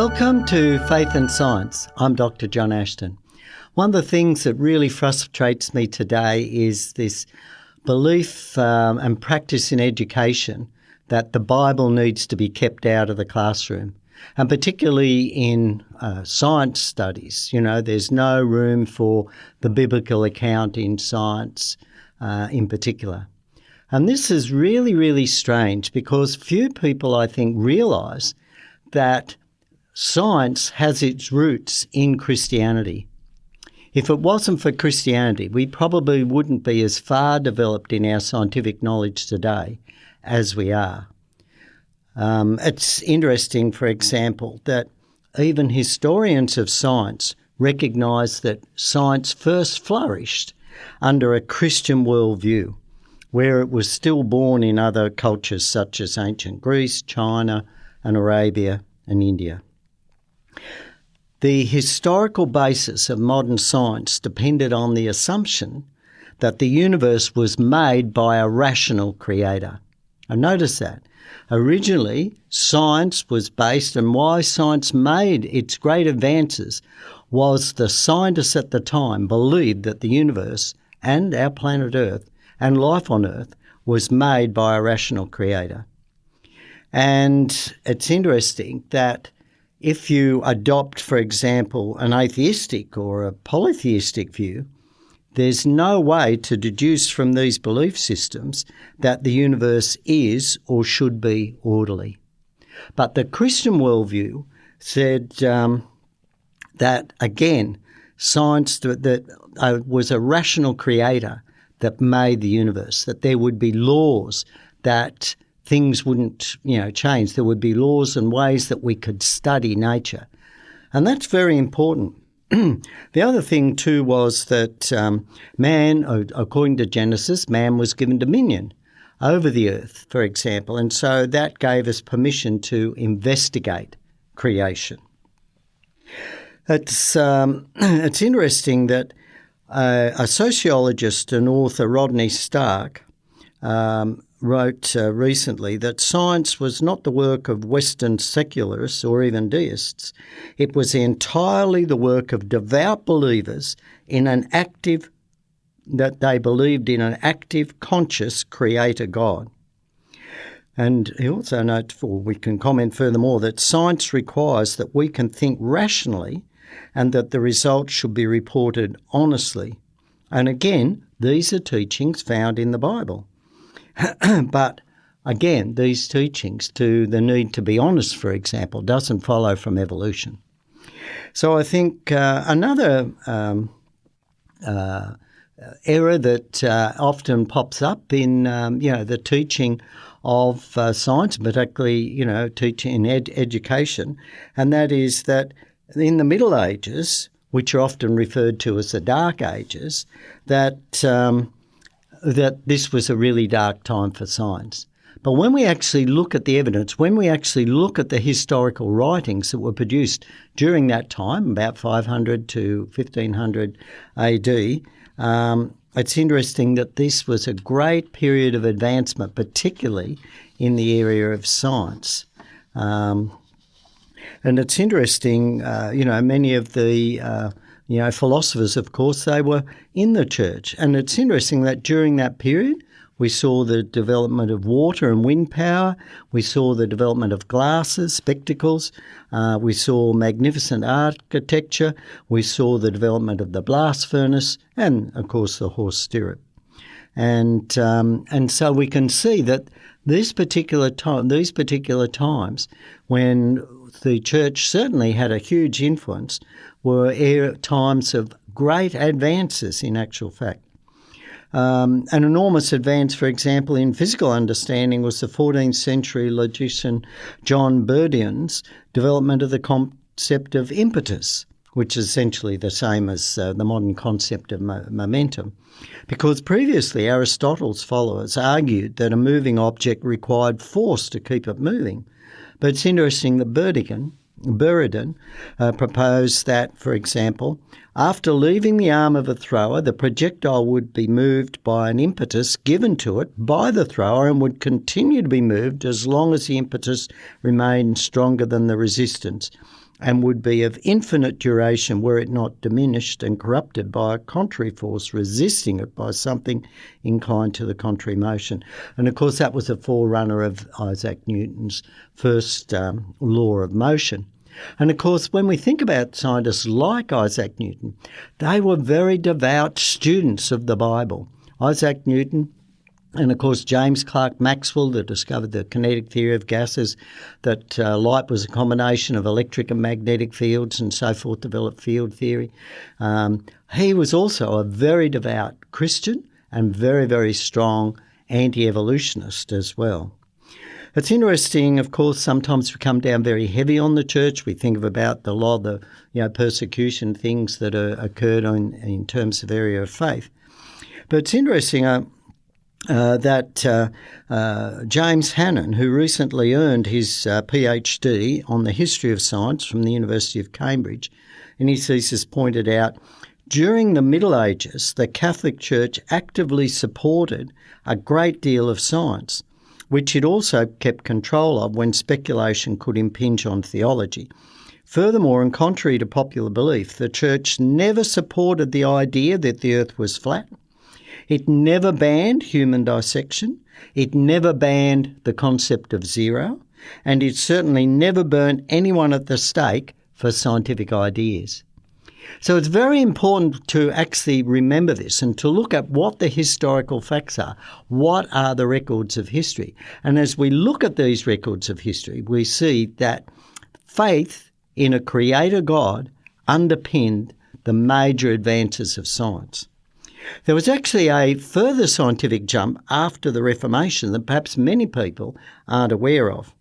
Welcome to Faith and Science. I'm Dr. John Ashton. One of the things that really frustrates me today is this belief and practice in education that the Bible needs to be kept out of the classroom, and particularly in science studies. You know, there's no room for the biblical account in science in particular. And this is really, really strange because few people, I think, realise that science has its roots in Christianity. If it wasn't for Christianity, we probably wouldn't be as far developed in our scientific knowledge today as we are. It's interesting, for example, that even historians of science recognise that science first flourished under a Christian worldview, where it was still born in other cultures such as ancient Greece, China and Arabia and India. The historical basis of modern science depended on the assumption that the universe was made by a rational creator. And notice that. Originally, science was based, and why science made its great advances was the scientists at the time believed that the universe and our planet Earth and life on Earth was made by a rational creator. And it's interesting that if you adopt, for example, an atheistic or a polytheistic view, there's no way to deduce from these belief systems that the universe is or should be orderly. But the Christian worldview said that, again, science that was a rational creator that made the universe, that there would be laws, that things wouldn't, change. There would be laws and ways that we could study nature. And that's very important. The other thing too was that man, according to Genesis, man was given dominion over the earth, for example. And so that gave us permission to investigate creation. It's interesting that a sociologist and author, Rodney Stark, wrote recently that science was not the work of Western secularists or even deists. It was entirely the work of devout believers that they believed in an active, conscious creator God. And he also notes, or we can comment furthermore, that science requires that we can think rationally and that the results should be reported honestly. And again, these are teachings found in the Bible. But again, these teachings to the need to be honest, for example, doesn't follow from evolution. So I think another error that often pops up in the teaching of science, particularly teaching in education, and that is that in the Middle Ages, which are often referred to as the Dark Ages, that this was a really dark time for science. But when we actually look at the evidence, when we actually look at the historical writings that were produced during that time, about 500 to 1500 AD, it's interesting that this was a great period of advancement, particularly in the area of science. And it's interesting, many of the philosophers, of course, they were in the church. And it's interesting that during that period, we saw the development of water and wind power. We saw the development of glasses, spectacles. We saw magnificent architecture. We saw the development of the blast furnace and, of course, the horse stirrup. And so we can see that these particular times when the church certainly had a huge influence were times of great advances in actual fact. An enormous advance, for example, in physical understanding was the 14th century logician John Burdion's development of the concept of impetus, which is essentially the same as the modern concept of momentum. Because previously Aristotle's followers argued that a moving object required force to keep it moving. But it's interesting that Buridan proposed that, for example, after leaving the arm of a thrower, the projectile would be moved by an impetus given to it by the thrower and would continue to be moved as long as the impetus remained stronger than the resistance. and would be of infinite duration were it not diminished and corrupted by a contrary force resisting it by something inclined to the contrary motion. And of course that was a forerunner of Isaac Newton's first law of motion. And of course when we think about scientists like Isaac Newton, they were very devout students of the Bible. Isaac Newton, and of course James Clerk Maxwell, that discovered the kinetic theory of gases, that light was a combination of electric and magnetic fields and so forth, developed field theory. He was also a very devout Christian and very, very strong anti-evolutionist as well. It's interesting, of course, sometimes we come down very heavy on the church. We think about a lot of the persecution things that occurred in terms of area of faith. But it's interesting that James Hannan, who recently earned his PhD on the history of science from the University of Cambridge, in his thesis pointed out, during the Middle Ages, the Catholic Church actively supported a great deal of science, which it also kept control of when speculation could impinge on theology. Furthermore, and contrary to popular belief, the Church never supported the idea that the earth was flat. It never banned human dissection. It never banned the concept of zero. And it certainly never burnt anyone at the stake for scientific ideas. So it's very important to actually remember this and to look at what the historical facts are. What are the records of history? And as we look at these records of history, we see that faith in a creator God underpinned the major advances of science. There was actually a further scientific jump after the Reformation that perhaps many people aren't aware of.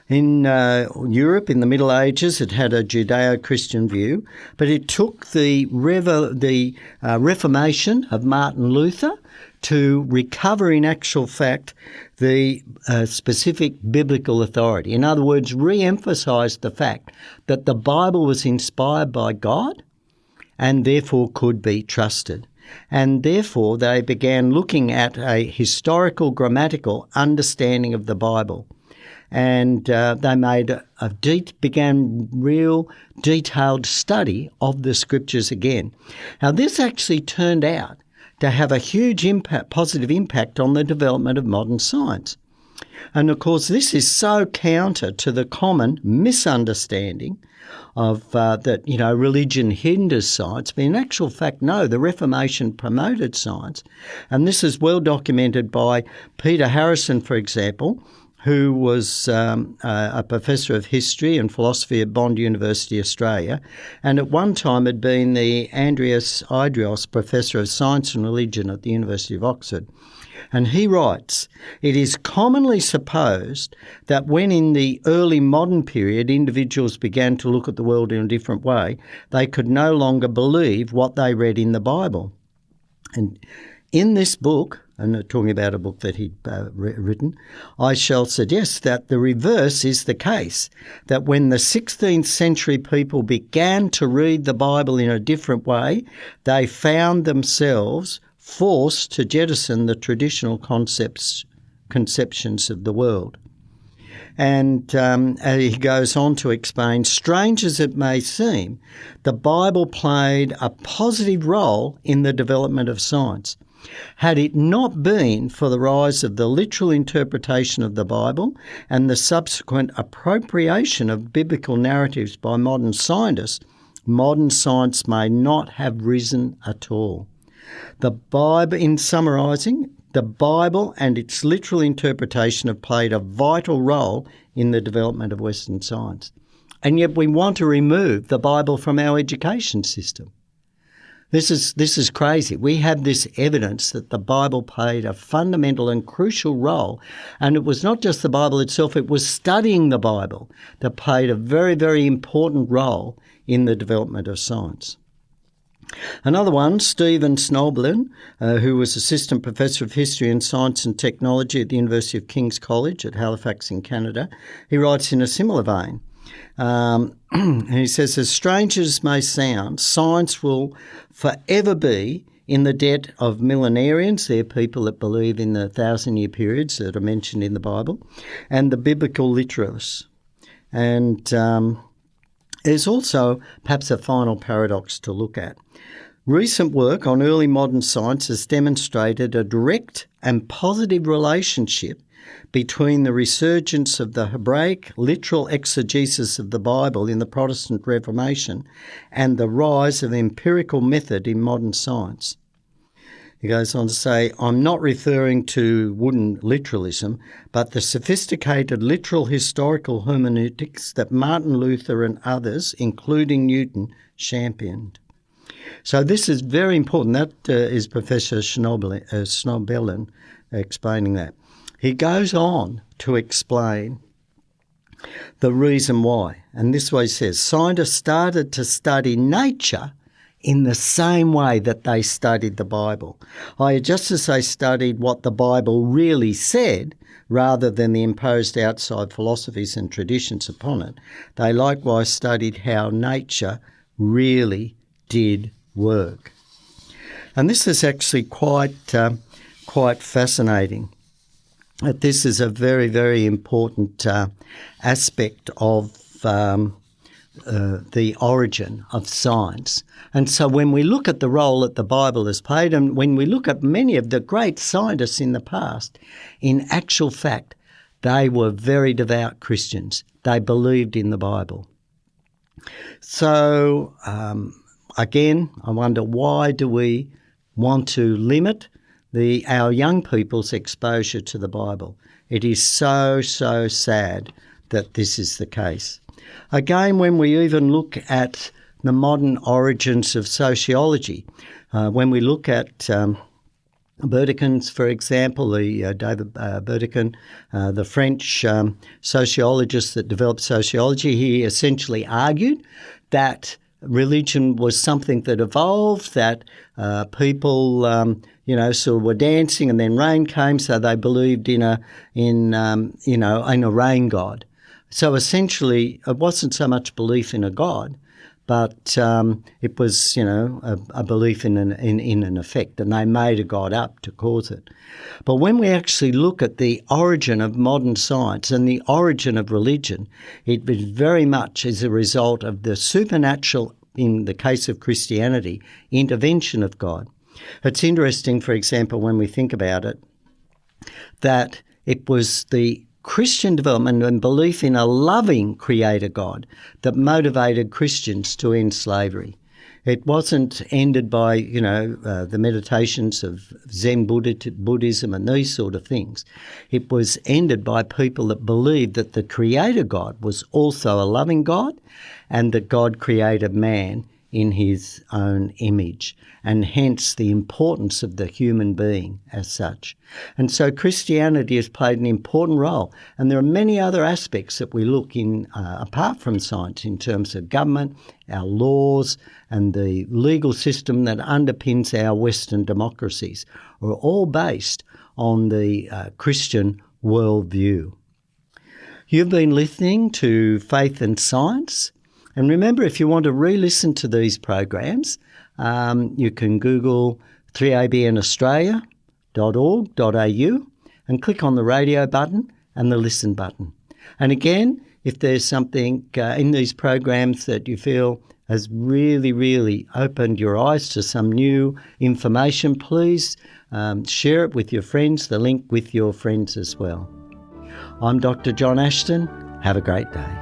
In Europe, in the Middle Ages, it had a Judeo-Christian view, but it took the Reformation of Martin Luther to recover, in actual fact, the specific biblical authority. In other words, re-emphasise the fact that the Bible was inspired by God and therefore could be trusted. And therefore they began looking at a historical, grammatical understanding of the Bible. And they began real detailed study of the Scriptures again. Now this actually turned out to have a huge positive impact on the development of modern science. And of course this is so counter to the common misunderstanding of that, religion hinders science. But in actual fact, no, the Reformation promoted science. And this is well documented by Peter Harrison, for example, who was a professor of history and philosophy at Bond University, Australia, and at one time had been the Andreas Idrios Professor of Science and Religion at the University of Oxford. And he writes, "It is commonly supposed that when in the early modern period individuals began to look at the world in a different way, they could no longer believe what they read in the Bible." And in this book, and talking about a book that he'd written, I shall suggest that the reverse is the case, that when the 16th century people began to read the Bible in a different way, they found themselves forced to jettison the traditional conceptions of the world. And he goes on to explain, strange as it may seem, the Bible played a positive role in the development of science. Had it not been for the rise of the literal interpretation of the Bible and the subsequent appropriation of biblical narratives by modern scientists, modern science may not have risen at all. The Bible, in summarising, the Bible and its literal interpretation have played a vital role in the development of Western science. And yet we want to remove the Bible from our education system. This is crazy. We have this evidence that the Bible played a fundamental and crucial role, and it was not just the Bible itself, it was studying the Bible that played a very, very important role in the development of science. Another one, Stephen Snoblin, who was Assistant Professor of History and Science and Technology at the University of King's College at Halifax in Canada, he writes in a similar vein. And he says, as strange as may sound, science will forever be in the debt of millenarians, they're people that believe in the 1,000-year periods that are mentioned in the Bible, and the biblical literalists. And There's also perhaps a final paradox to look at. Recent work on early modern science has demonstrated a direct and positive relationship between the resurgence of the Hebraic literal exegesis of the Bible in the Protestant Reformation and the rise of empirical method in modern science. He goes on to say, I'm not referring to wooden literalism, but the sophisticated literal historical hermeneutics that Martin Luther and others, including Newton, championed. So this is very important. That is Professor Schnobelin explaining that. He goes on to explain the reason why. And this way he says, scientists started to study nature in the same way that they studied the Bible. Just as they studied what the Bible really said, rather than the imposed outside philosophies and traditions upon it, they likewise studied how nature really did work. And this is actually quite fascinating. This is a very, very important aspect of the origin of science. And so when we look at the role that the Bible has played, and when we look at many of the great scientists in the past, in actual fact, they were very devout Christians. They believed in the Bible. So, again, I wonder, why do we want to limit our young people's exposure to the Bible? It is so, so sad that this is the case. Again, when we even look at the modern origins of sociology, when we look at Berdekin's, for example, David Berdekin, the French sociologist that developed sociology, he essentially argued that religion was something that evolved, that people, sort of were dancing and then rain came, so they believed in a rain god. So essentially, it wasn't so much belief in a god, but it was, a belief in an effect, and they made a god up to cause it. But when we actually look at the origin of modern science and the origin of religion, it was very much as a result of the supernatural, in the case of Christianity, intervention of God. It's interesting, for example, when we think about it, that it was the Christian development and belief in a loving Creator God that motivated Christians to end slavery. It wasn't ended by, the meditations of Zen Buddhism and these sort of things. It was ended by people that believed that the Creator God was also a loving God and that God created man in his own image, and hence the importance of the human being as such. And so Christianity has played an important role, and there are many other aspects that we look in apart from science in terms of government, our laws, and the legal system that underpins our Western democracies are all based on the Christian worldview. You've been listening to Faith and Science. And remember, if you want to re-listen to these programs, you can Google 3abnaustralia.org.au and click on the radio button and the listen button. And again, if there's something in these programs that you feel has really, really opened your eyes to some new information, please share it with your friends, the link with your friends as well. I'm Dr. John Ashton. Have a great day.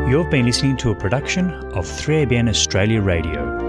You've been listening to a production of 3ABN Australia Radio.